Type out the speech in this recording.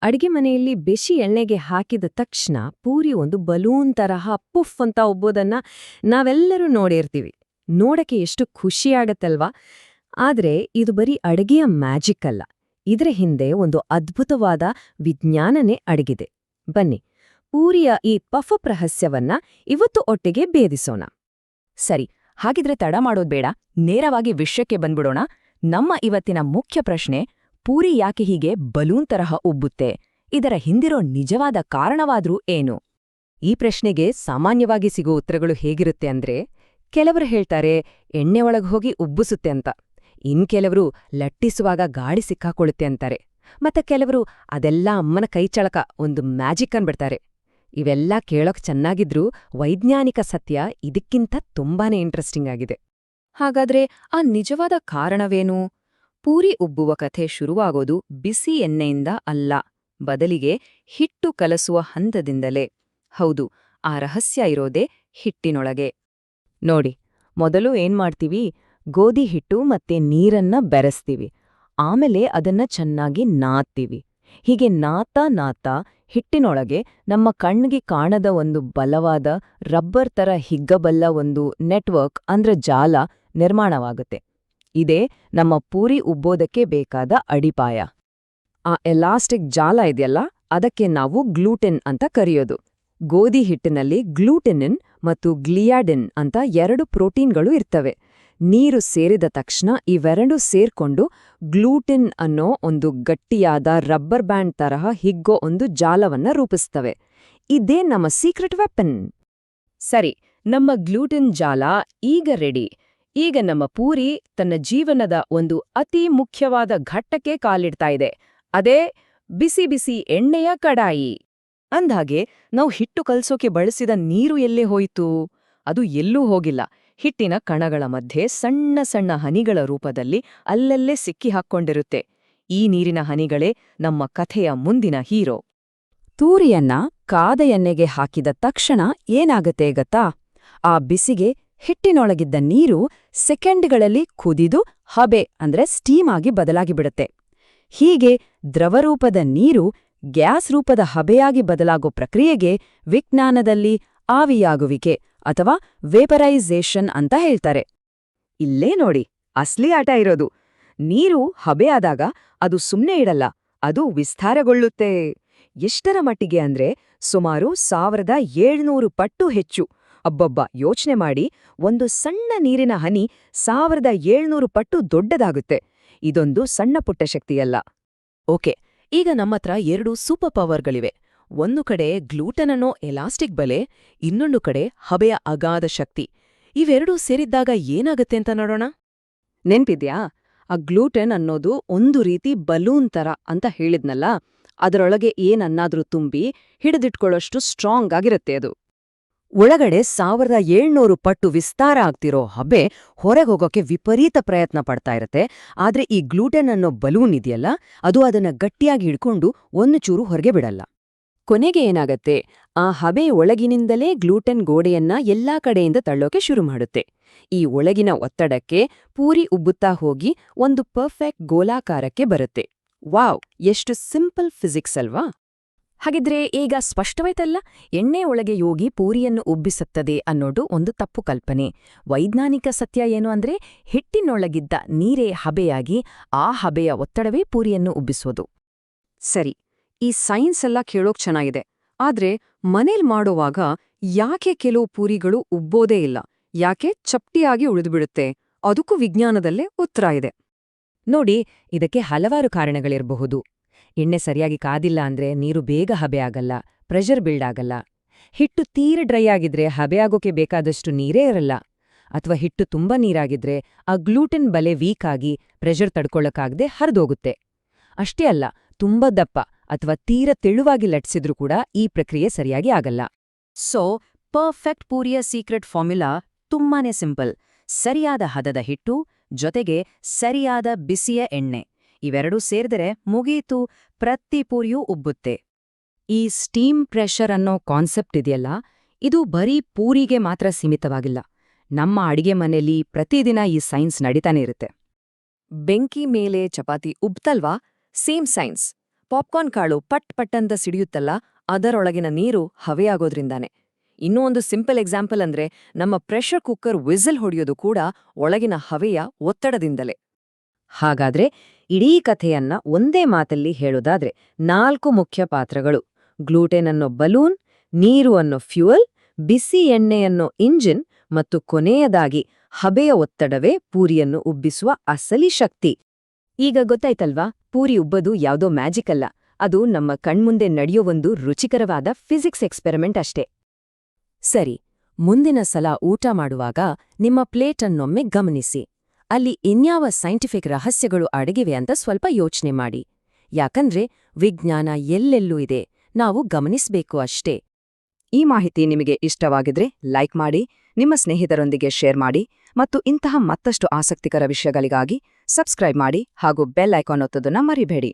ಅಡಿಗೆ ಮನೆಯಲ್ಲಿ ಬಿಸಿ ಎಣ್ಣೆಗೆ ಹಾಕಿದ ತಕ್ಷಣ ಪೂರಿ ಒಂದು ಬಲೂನ್ ತರಹ ಪುಫ್ ಅಂತ ಉಬ್ಬೋದನ್ನ ನಾವೆಲ್ಲರೂ ನೋಡಿರ್ತೀವಿ. ನೋಡಕ್ಕೆ ಎಷ್ಟು ಖುಷಿಯಾಗತ್ತಲ್ವಾ? ಆದ್ರೆ ಇದು ಬರೀ ಅಡಿಗೆಯ ಮ್ಯಾಜಿಕ್ ಅಲ್ಲ. ಇದರ ಹಿಂದೆ ಒಂದು ಅದ್ಭುತವಾದ ವಿಜ್ಞಾನನೇ ಅಡಗಿದೆ. ಬನ್ನಿ, ಪೂರಿಯ ಈ ಪಫಪ್ ರಹಸ್ಯವನ್ನ ಇವತ್ತು ಒಟ್ಟಿಗೆ ಭೇದಿಸೋಣ. ಸರಿ, ಹಾಗಿದ್ರೆ ತಡ ಮಾಡೋದ್ ಬೇಡ, ನೇರವಾಗಿ ವಿಷಯಕ್ಕೆ ಬಂದ್ಬಿಡೋಣ. ನಮ್ಮ ಇವತ್ತಿನ ಮುಖ್ಯ ಪ್ರಶ್ನೆ, ಪೂರಿ ಯಾಕೆ ಹೀಗೆ ಬಲೂನ್ ತರಹ ಉಬ್ಬುತ್ತೆ? ಇದರ ಹಿಂದಿರೋ ನಿಜವಾದ ಕಾರಣವಾದ್ರೂ ಏನು? ಈ ಪ್ರಶ್ನೆಗೆ ಸಾಮಾನ್ಯವಾಗಿ ಸಿಗೋ ಉತ್ತರಗಳು ಹೇಗಿರುತ್ತೆ ಅಂದ್ರೆ, ಕೆಲವರು ಹೇಳ್ತಾರೆ ಎಣ್ಣೆ ಒಳಗೆ ಹೋಗಿ ಉಬ್ಬಿಸುತ್ತೆ ಅಂತ, ಕೆಲವರು ಲಟ್ಟಿಸುವಾಗ ಗಾಳಿ ಸಿಕ್ಕಾಕೊಳ್ಳುತ್ತೆ ಅಂತಾರೆ, ಮತ್ತೆ ಕೆಲವರು ಅದೆಲ್ಲ ಅಮ್ಮನ ಕೈಚಳಕ, ಒಂದು ಮ್ಯಾಜಿಕ್ ಅನ್ಬಿಡ್ತಾರೆ. ಇವೆಲ್ಲ ಕೇಳೋಕ್ ಚೆನ್ನಾಗಿದ್ರೂ ವೈಜ್ಞಾನಿಕ ಸತ್ಯ ಇದಕ್ಕಿಂತ ತುಂಬಾನೇ ಇಂಟ್ರೆಸ್ಟಿಂಗ್ ಆಗಿದೆ. ಹಾಗಾದ್ರೆ ಆ ನಿಜವಾದ ಕಾರಣವೇನು? ಪೂರಿ ಉಬ್ಬುವ ಕಥೆ ಶುರುವಾಗೋದು ಬಿಸಿ ಎಣ್ಣೆಯಿಂದ ಅಲ್ಲ, ಬದಲಿಗೆ ಹಿಟ್ಟು ಕಲಸುವ ಹಂತದಿಂದಲೇ. ಹೌದು, ಆ ರಹಸ್ಯ ಇರೋದೇ ಹಿಟ್ಟಿನೊಳಗೆ. ನೋಡಿ, ಮೊದಲು ಏನ್ಮಾಡ್ತೀವಿ, ಗೋಧಿ ಹಿಟ್ಟು ಮತ್ತೆ ನೀರನ್ನ ಬೆರೆಸ್ತೀವಿ. ಆಮೇಲೆ ಅದನ್ನ ಚೆನ್ನಾಗಿ ನಾದ್ತೀವಿ. ಹೀಗೆ ನಾತಾ ಹಿಟ್ಟಿನೊಳಗೆ ನಮ್ಮ ಕಣ್ಣಿಗೆ ಕಾಣದ ಒಂದು ಬಲವಾದ ರಬ್ಬರ್ ತರ ಹಿಗ್ಗಬಲ್ಲ ಒಂದು ನೆಟ್ವರ್ಕ್ ಅಂದ್ರೆ ಜಾಲ ನಿರ್ಮಾಣವಾಗುತ್ತೆ. ಇದೇ ನಮ್ಮ ಪೂರಿ ಉಬ್ಬೋದಕ್ಕೆ ಬೇಕಾದ ಅಡಿಪಾಯ. ಆ ಎಲಾಸ್ಟಿಕ್ ಜಾಲ ಇದೆಯಲ್ಲ, ಅದಕ್ಕೆ ನಾವು ಗ್ಲೂಟೆನ್ ಅಂತ ಕರೆಯೋದು. ಗೋಧಿ ಹಿಟ್ಟಿನಲ್ಲಿ ಗ್ಲೂಟೆನಿನ್ ಮತ್ತು ಗ್ಲಿಯಾಡಿನ್ ಅಂತ 2 ಪ್ರೋಟೀನ್ಗಳು ಇರ್ತವೆ. ನೀರು ಸೇರಿದ ತಕ್ಷಣ ಇವೆರಡೂ ಸೇರ್ಕೊಂಡು ಗ್ಲೂಟೆನ್ ಅನ್ನೋ ಒಂದು ಗಟ್ಟಿಯಾದ ರಬ್ಬರ್ ಬ್ಯಾಂಡ್ ತರಹ ಹಿಗ್ಗೋ ಒಂದು ಜಾಲವನ್ನ ರೂಪಿಸ್ತವೆ. ಇದೇ ನಮ್ಮ ಸೀಕ್ರೆಟ್ ವೆಪನ್. ಸರಿ, ನಮ್ಮ ಗ್ಲೂಟೆನ್ ಜಾಲ ಈಗ ರೆಡಿ. ಈಗ ನಮ್ಮ ಪೂರಿ ತನ್ನ ಜೀವನದ ಒಂದು ಅತಿ ಮುಖ್ಯವಾದ ಘಟ್ಟಕ್ಕೆ ಕಾಲಿಡ್ತಾ ಇದೆ. ಅದೇ ಬಿಸಿ ಬಿಸಿ ಎಣ್ಣೆಯ ಕಡಾಯಿ. ಅಂದ್ಹಾಗೆ ನಾವು ಹಿಟ್ಟು ಕಲ್ಸೋಕೆ ಬಳಸಿದ ನೀರು ಎಲ್ಲೇ ಹೋಯಿತು? ಅದು ಎಲ್ಲೂ ಹೋಗಿಲ್ಲ. ಹಿಟ್ಟಿನ ಕಣಗಳ ಮಧ್ಯೆ ಸಣ್ಣ ಸಣ್ಣ ಹನಿಗಳ ರೂಪದಲ್ಲಿ ಅಲ್ಲಲ್ಲೇ ಸಿಕ್ಕಿ ಹಾಕ್ಕೊಂಡಿರುತ್ತೆ. ಈ ನೀರಿನ ಹನಿಗಳೇ ನಮ್ಮ ಕಥೆಯ ಮುಂದಿನ ಹೀರೋ. ತೂರಿಯನ್ನ ಕಾದ ಎಣ್ಣೆಗೆ ಹಾಕಿದ ತಕ್ಷಣ ಏನಾಗತ್ತೆ ಗೊತ್ತಾ? ಆ ಬಿಸಿಗೆ ಹಿಟ್ಟಿನೊಳಗಿದ್ದ ನೀರು ಸೆಕೆಂಡ್ಗಳಲ್ಲಿ ಕುದಿದು ಹಬೆ ಅಂದ್ರೆ ಸ್ಟೀಮ್ ಆಗಿ ಬದಲಾಗಿಬಿಡುತ್ತೆ. ಹೀಗೆ ದ್ರವರೂಪದ ನೀರು ಗ್ಯಾಸ್ ರೂಪದ ಹಬೆಯಾಗಿ ಬದಲಾಗೋ ಪ್ರಕ್ರಿಯೆಗೆ ವಿಜ್ಞಾನದಲ್ಲಿ ಆವಿಯಾಗುವಿಕೆ ಅಥವಾ ವೇಪರೈಸೇಷನ್ ಅಂತ ಹೇಳ್ತಾರೆ. ಇಲ್ಲೇ ನೋಡಿ ಅಸ್ಲಿ ಆಟ ಇರೋದು. ನೀರು ಹಬೆಯಾದಾಗ ಅದು ಸುಮ್ನೆ ಇಡಲ್ಲ, ಅದು ವಿಸ್ತಾರಗೊಳ್ಳುತ್ತೆ. ಎಷ್ಟರ ಮಟ್ಟಿಗೆ ಅಂದ್ರೆ ಸುಮಾರು 1700 ಪಟ್ಟು ಹೆಚ್ಚು. ಅಬ್ಬಬ್ಬ, ಯೋಚನೆ ಮಾಡಿ, ಒಂದು ಸಣ್ಣ ನೀರಿನ ಹನಿ 1700 ಪಟ್ಟು ದೊಡ್ಡದಾಗುತ್ತೆ. ಇದೊಂದು ಸಣ್ಣ ಪುಟ್ಟ ಶಕ್ತಿಯಲ್ಲ. ಓಕೆ, ಈಗ ನಮ್ಮತ್ರ 2 ಸೂಪರ್ ಪವರ್ಗಳಿವೆ. ಒಂದು ಕಡೆ ಗ್ಲೂಟನ್ ಅನ್ನೋ ಎಲಾಸ್ಟಿಕ್ ಬಲೆ, ಇನ್ನೊಂದು ಕಡೆ ಹಬೆಯ ಅಗಾಧ ಶಕ್ತಿ. ಇವೆರಡೂ ಸೇರಿದ್ದಾಗ ಏನಾಗತ್ತೆ ಅಂತ ನೋಡೋಣ. ನೆನ್ಪಿದ್ಯಾ? ಆ ಗ್ಲೂಟೆನ್ ಅನ್ನೋದು ಒಂದು ರೀತಿ ಬಲೂನ್ ತರ ಅಂತ ಹೇಳಿದ್ನಲ್ಲ, ಅದರೊಳಗೆ ಏನನ್ನಾದ್ರೂ ತುಂಬಿ ಹಿಡಿದಿಟ್ಕೊಳ್ಳೋಷ್ಟು ಸ್ಟ್ರಾಂಗ್ ಆಗಿರುತ್ತೆ ಅದು. ಒಳಗಡೆ 1700 ಪಟ್ಟು ವಿಸ್ತಾರ ಆಗ್ತಿರೋ ಹಬೆ ಹೊರಗೋಗೋಕೆ ವಿಪರೀತ ಪ್ರಯತ್ನ ಪಡ್ತಾ ಇರತ್ತೆ. ಆದ್ರೆ ಈ ಗ್ಲೂಟೆನ್ ಅನ್ನೋ ಬಲೂನ್ ಇದೆಯಲ್ಲ, ಅದು ಅದನ್ನ ಗಟ್ಟಿಯಾಗಿ ಹಿಡ್ಕೊಂಡು ಒಂದು ಚೂರು ಹೊರಗೆ ಬಿಡಲ್ಲ. ಕೊನೆಗೆ ಏನಾಗತ್ತೆ, ಆ ಹಬೆ ಒಳಗಿನಿಂದಲೇ ಗ್ಲೂಟೆನ್ ಗೋಡೆಯನ್ನ ಎಲ್ಲಾ ಕಡೆಯಿಂದ ತಳ್ಳೋಕೆ ಶುರು ಮಾಡುತ್ತೆ. ಈ ಒಳಗಿನ ಒತ್ತಡಕ್ಕೆ ಪೂರಿ ಉಬ್ಬುತ್ತಾ ಹೋಗಿ ಒಂದು ಪರ್ಫೆಕ್ಟ್ ಗೋಲಾಕಾರಕ್ಕೆ ಬರುತ್ತೆ. ವಾವ್, ಎಷ್ಟು ಸಿಂಪಲ್ ಫಿಸಿಕ್ಸ್ ಅಲ್ವಾ? ಹಾಗಿದ್ರೆ ಈಗ ಸ್ಪಷ್ಟವಾಯ್ತಲ್ಲ, ಎಣ್ಣೆ ಒಳಗೆ ಯೋಗಿ ಪೂರಿಯನ್ನು ಉಬ್ಬಿಸುತ್ತದೆ ಅನ್ನೋದು ಒಂದು ತಪ್ಪು ಕಲ್ಪನೆ. ವೈಜ್ಞಾನಿಕ ಸತ್ಯ ಏನು ಅಂದ್ರೆ, ಹಿಟ್ಟಿನೊಳಗಿದ್ದ ನೀರೇ ಹಬೆಯಾಗಿ ಆ ಹಬೆಯ ಒತ್ತಡವೇ ಪೂರಿಯನ್ನು ಉಬ್ಬಿಸೋದು. ಸರಿ, ಈ ಸೈನ್ಸ್ ಎಲ್ಲ ಕೇಳೋಕ್ ಚೆನ್ನಾಗಿದೆ. ಆದ್ರೆ ಮನೇಲ್ ಮಾಡೋವಾಗ ಯಾಕೆ ಕೆಲವು ಪೂರಿಗಳು ಉಬ್ಬೋದೇ ಇಲ್ಲ? ಯಾಕೆ ಚಪ್ಟಿಯಾಗಿ ಉಳಿದುಬಿಡುತ್ತೆ? ಅದಕ್ಕೂ ವಿಜ್ಞಾನದಲ್ಲೇ ಉತ್ತರ ಇದೆ. ನೋಡಿ, ಇದಕ್ಕೆ ಹಲವಾರು ಕಾರಣಗಳಿರಬಹುದು. ಎಣ್ಣೆ ಸರಿಯಾಗಿ ಕಾದಿಲ್ಲ ಅಂದ್ರೆ ನೀರು ಬೇಗ ಹಬೆ ಆಗಲ್ಲ, ಪ್ರೆಷರ್ ಬಿಲ್ಡ್ ಆಗಲ್ಲ. ಹಿಟ್ಟು ತೀರ ಡ್ರೈ ಆಗಿದ್ರೆ ಹಬೆ ಆಗೋಕೆ ಬೇಕಾದಷ್ಟು ನೀರೇ ಇರಲ್ಲ. ಅಥವಾ ಹಿಟ್ಟು ತುಂಬಾ ನೀರಾಗಿದ್ರೆ ಆ ಗ್ಲೂಟೆನ್ ಬಲೆ ವೀಕ್ ಆಗಿ ಪ್ರೆಷರ್ ತಡ್ಕೊಳ್ಳಕ್ಕಾಗದೆ ಹರಿದೋಗುತ್ತೆ. ಅಷ್ಟೇ ಅಲ್ಲ, ತುಂಬಾ ದಪ್ಪ ಅಥವಾ ತೀರ ತೆಳುವಾಗಿ ಲಟ್ಸಿದ್ರೂ ಕೂಡ ಈ ಪ್ರಕ್ರಿಯೆ ಸರಿಯಾಗಿ ಆಗಲ್ಲ. ಸೊ ಪರ್ಫೆಕ್ಟ್ ಪೂರಿಯ ಸೀಕ್ರೆಟ್ ಫಾರ್ಮುಲಾ ತುಂಬಾನೇ ಸಿಂಪಲ್. ಸರಿಯಾದ ಹದದ ಹಿಟ್ಟು ಜೊತೆಗೆ ಸರಿಯಾದ ಬಿಸಿಯ ಎಣ್ಣೆ, ಇವೆರಡೂ ಸೇರಿದರೆ ಮುಗೀತು, ಪ್ರತಿ ಪೂರಿಯೂ ಉಬ್ಬುತ್ತೆ. ಈ ಸ್ಟೀಮ್ ಪ್ರೆಷರ್ ಅನ್ನೋ ಕಾನ್ಸೆಪ್ಟ್ ಇದೆಯಲ್ಲ, ಇದು ಬರೀ ಪೂರಿಗೆ ಮಾತ್ರ ಸೀಮಿತವಾಗಿಲ್ಲ. ನಮ್ಮ ಅಡಿಗೆ ಮನೆಯಲ್ಲಿ ಪ್ರತಿದಿನ ಈ ಸೈನ್ಸ್ ನಡೀತಾನೆ ಇರುತ್ತೆ. ಬೆಂಕಿ ಮೇಲೆ ಚಪಾತಿ ಉಬ್ತಲ್ವಾ, ಸೇಮ್ ಸೈನ್ಸ್. ಪಾಪ್ಕಾರ್ನ್ ಕಾಳು ಪಟ್ ಪಟ್ಟಂತ ಸಿಡಿಯುತ್ತಲ್ಲ, ಅದರೊಳಗಿನ ನೀರು ಹವೆಯಾಗೋದ್ರಿಂದಾನೆ. ಇನ್ನೂ ಒಂದು ಸಿಂಪಲ್ ಎಕ್ಸಾಂಪಲ್ ಅಂದ್ರೆ ನಮ್ಮ ಪ್ರೆಷರ್ ಕುಕ್ಕರ್ ವಿಸಿಲ್ ಹೊಡೆಯೋದು ಕೂಡ ಒಳಗಿನ ಹವೆಯ ಒತ್ತಡದಿಂದಲೇ. ಹಾಗಾದ್ರೆ ಇಡೀ ಕಥೆಯನ್ನ ಒಂದೇ ಮಾತಲ್ಲಿ ಹೇಳೋದಾದ್ರೆ 4 ಮುಖ್ಯ ಪಾತ್ರಗಳು: ಗ್ಲೂಟೆನ್ ಅನ್ನೋ ಬಲೂನ್, ನೀರು ಅನ್ನೋ ಫ್ಯೂಯಲ್, ಬಿಸಿ ಎಣ್ಣೆ ಅನ್ನೋ ಇಂಜಿನ್ ಮತ್ತು ಕೊನೆಯದಾಗಿ ಹಬೆಯ ಒತ್ತಡವೇ ಪೂರಿಯನ್ನು ಉಬ್ಬಿಸುವ ಅಸಲಿ ಶಕ್ತಿ. ಈಗ ಗೊತ್ತಾಯ್ತಲ್ವಾ, ಪೂರಿ ಉಬ್ಬದು ಯಾವುದೋ ಮ್ಯಾಜಿಕ್ ಅಲ್ಲ, ಅದು ನಮ್ಮ ಕಣ್ಮುಂದೆ ನಡೆಯೋ ಒಂದು ರುಚಿಕರವಾದ ಫಿಸಿಕ್ಸ್ ಎಕ್ಸ್ಪೆರಿಮೆಂಟ್ ಅಷ್ಟೇ. ಸರಿ, ಮುಂದಿನ ಸಲ ಊಟ ಮಾಡುವಾಗ ನಿಮ್ಮ ಪ್ಲೇಟನ್ನೊಮ್ಮೆ ಗಮನಿಸಿ. ಅಲ್ಲಿ ಇನ್ಯಾವ ಸೈಂಟಿಫಿಕ್ ರಹಸ್ಯಗಳು ಅಡಗಿವೆ ಅಂತ ಸ್ವಲ್ಪ ಯೋಚನೆ ಮಾಡಿ. ಯಾಕಂದ್ರೆ ವಿಜ್ಞಾನ ಎಲ್ಲೆಲ್ಲೂ ಇದೆ, ನಾವು ಗಮನಿಸ್ಬೇಕು ಅಷ್ಟೇ. ಈ ಮಾಹಿತಿ ನಿಮಗೆ ಇಷ್ಟವಾಗಿದ್ರೆ ಲೈಕ್ ಮಾಡಿ, ನಿಮ್ಮ ಸ್ನೇಹಿತರೊಂದಿಗೆ ಶೇರ್ ಮಾಡಿ ಮತ್ತು ಇಂತಹ ಮತ್ತಷ್ಟು ಆಸಕ್ತಿಕರ ವಿಷಯಗಳಿಗಾಗಿ ಸಬ್ಸ್ಕ್ರೈಬ್ ಮಾಡಿ ಹಾಗೂ ಬೆಲ್ ಐಕಾನ್ ಒತ್ತೋದನ್ನ ಮರಿಬೇಡಿ.